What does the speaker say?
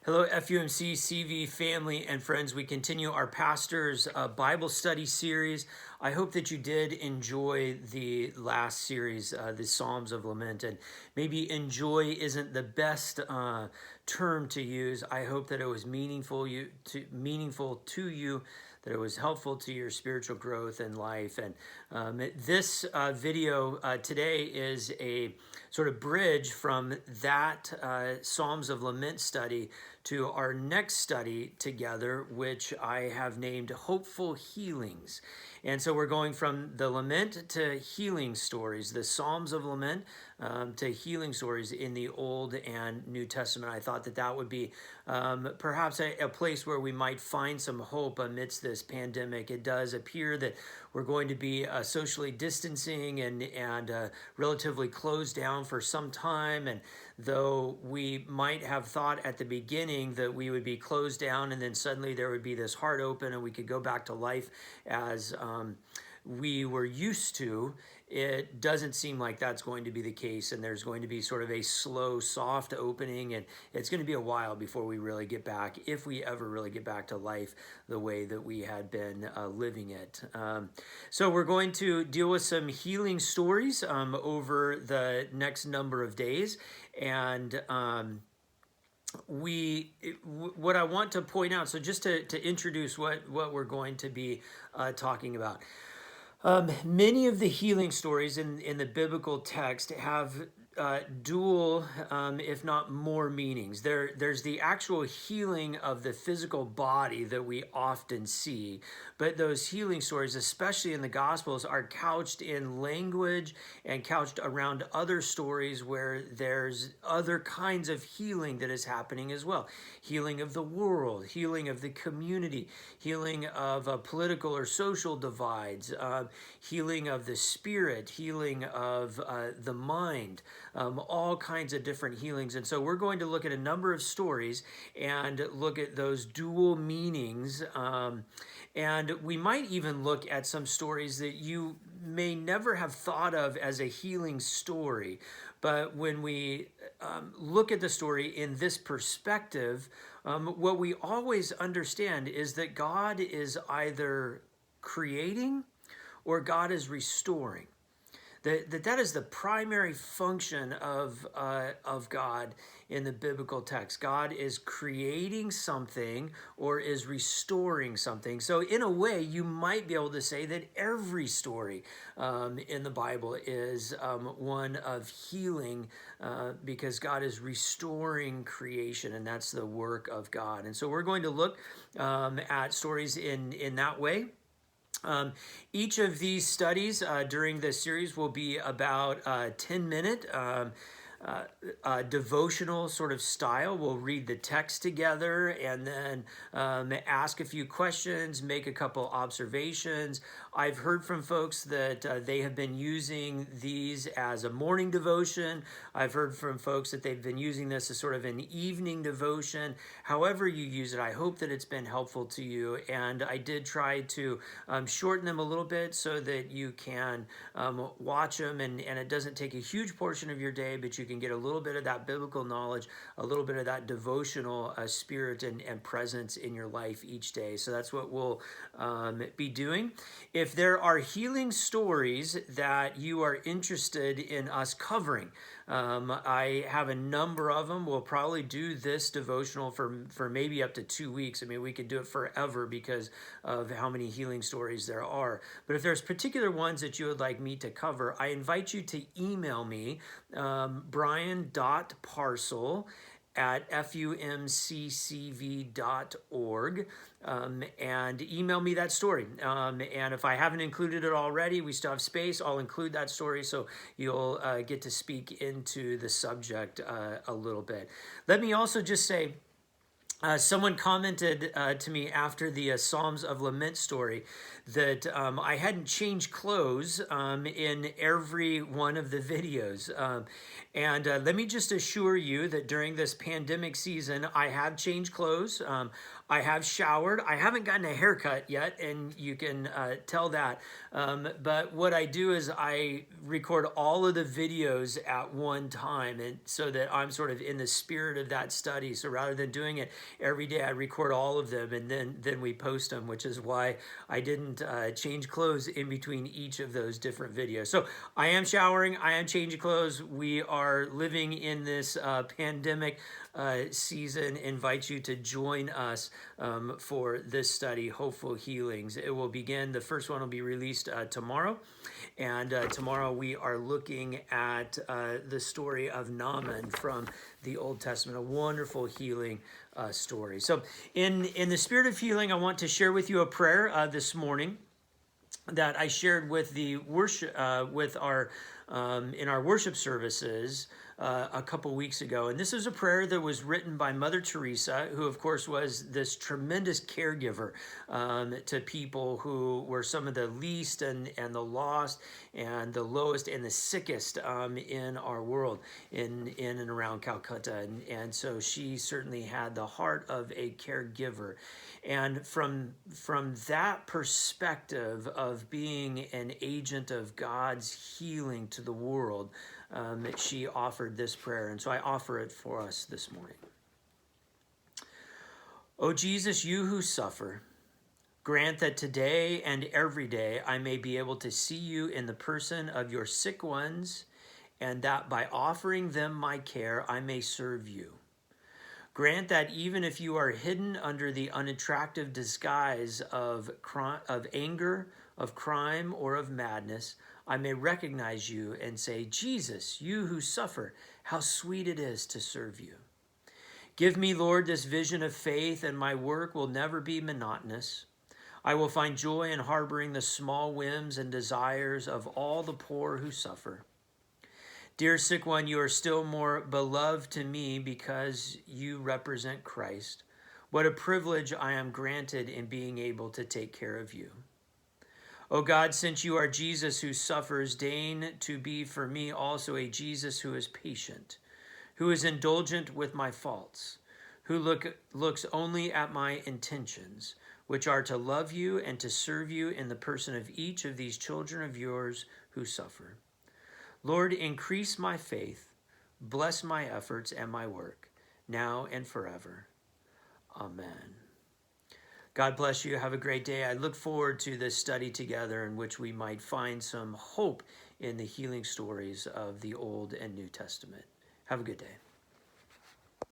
Hello, FUMC, CV family and friends. We continue our pastor's Bible study series. I hope that you did enjoy the last series, the Psalms of Lament. And maybe enjoy isn't the best term to use. I hope that it was meaningful to you, that it was helpful to your spiritual growth and life. And this video today is a sort of bridge from that Psalms of Lament study to our next study together, which I have named Hopeful Healings. And so we're going from the lament to healing stories, the Psalms of Lament to healing stories in the Old and New Testament. I thought that that would be perhaps a place where we might find some hope amidst this pandemic. It does appear that we're going to be socially distancing and relatively closed down for some time. And though we might have thought at the beginning that we would be closed down and then suddenly there would be this heart open and we could go back to life as we were used to, it doesn't seem like that's going to be the case, and there's going to be sort of a slow, soft opening, and it's going to be a while before we really get back, if we ever really get back to life the way that we had been living it. So we're going to deal with some healing stories over the next number of days, and what I want to point out, so just to introduce what we're going to be talking about. Many of the healing stories in the biblical text have dual, if not more, meanings. There's the actual healing of the physical body that we often see, but those healing stories, especially in the Gospels, are couched in language and couched around other stories where there's other kinds of healing that is happening as well. Healing of the world, healing of the community, healing of political or social divides, healing of the spirit, healing of the mind, all kinds of different healings. And so we're going to look at a number of stories and look at those dual meanings. And we might even look at some stories that you may never have thought of as a healing story. But when we look at the story in this perspective, what we always understand is that God is either creating or God is restoring. That is the primary function of God in the biblical text. God is creating something or is restoring something. So in a way, you might be able to say that every story in the Bible is one of healing because God is restoring creation, and that's the work of God. And so we're going to look at stories in that way. Each of these studies during this series will be about a 10-minute devotional sort of style. We'll read the text together and then ask a few questions, make a couple observations. I've heard from folks that they have been using these as a morning devotion. I've heard from folks that they've been using this as sort of an evening devotion. However you use it, I hope that it's been helpful to you. And I did try to shorten them a little bit so that you can watch them and it doesn't take a huge portion of your day, but you can get a little bit of that biblical knowledge, a little bit of that devotional spirit and presence in your life each day. So that's what we'll be doing. If there are healing stories that you are interested in us covering, I have a number of them. We'll probably do this devotional for maybe up to 2 weeks. I mean, we could do it forever because of how many healing stories there are. But if there's particular ones that you would like me to cover, I invite you to email me, Brian.parcel at fumccv.org, and email me that story. And if I haven't included it already, we still have space, I'll include that story so you'll get to speak into the subject a little bit. Let me also just say, Someone commented to me after the Psalms of Lament story that I hadn't changed clothes in every one of the videos. And let me just assure you that during this pandemic season, I have changed clothes. I have showered. I haven't gotten a haircut yet, and you can tell that. But what I do is I record all of the videos at one time, and so that I'm sort of in the spirit of that study. So rather than doing it every day, I record all of them, and then we post them, which is why I didn't change clothes in between each of those different videos. So I am showering. I am changing clothes. We are living in this pandemic season. Invite you to join us for this study, Hopeful Healings. It will begin, the first one will be released tomorrow. And tomorrow we are looking at the story of Naaman from the Old Testament, a wonderful healing story. So in the spirit of healing, I want to share with you a prayer this morning that I shared with the worship with our in our worship services a couple weeks ago. And this is a prayer that was written by Mother Teresa, who of course was this tremendous caregiver to people who were some of the least and the lost and the lowest and the sickest in our world in and around Calcutta. And so she certainly had the heart of a caregiver. And from that perspective of being an agent of God's healing to the world, she offered this prayer. And so I offer it for us this morning. O Jesus, you who suffer, grant that today and every day I may be able to see you in the person of your sick ones, and that by offering them my care, I may serve you. Grant that even if you are hidden under the unattractive disguise of anger, of crime, or of madness, I may recognize you and say, Jesus, you who suffer, how sweet it is to serve you. Give me, Lord, this vision of faith, and my work will never be monotonous. I will find joy in harboring the small whims and desires of all the poor who suffer. Dear sick one, you are still more beloved to me because you represent Christ. What a privilege I am granted in being able to take care of you. O God, since you are Jesus who suffers, deign to be for me also a Jesus who is patient, who is indulgent with my faults, who looks only at my intentions, which are to love you and to serve you in the person of each of these children of yours who suffer. Lord, increase my faith, bless my efforts and my work, now and forever. Amen. God bless you. Have a great day. I look forward to this study together in which we might find some hope in the healing stories of the Old and New Testament. Have a good day.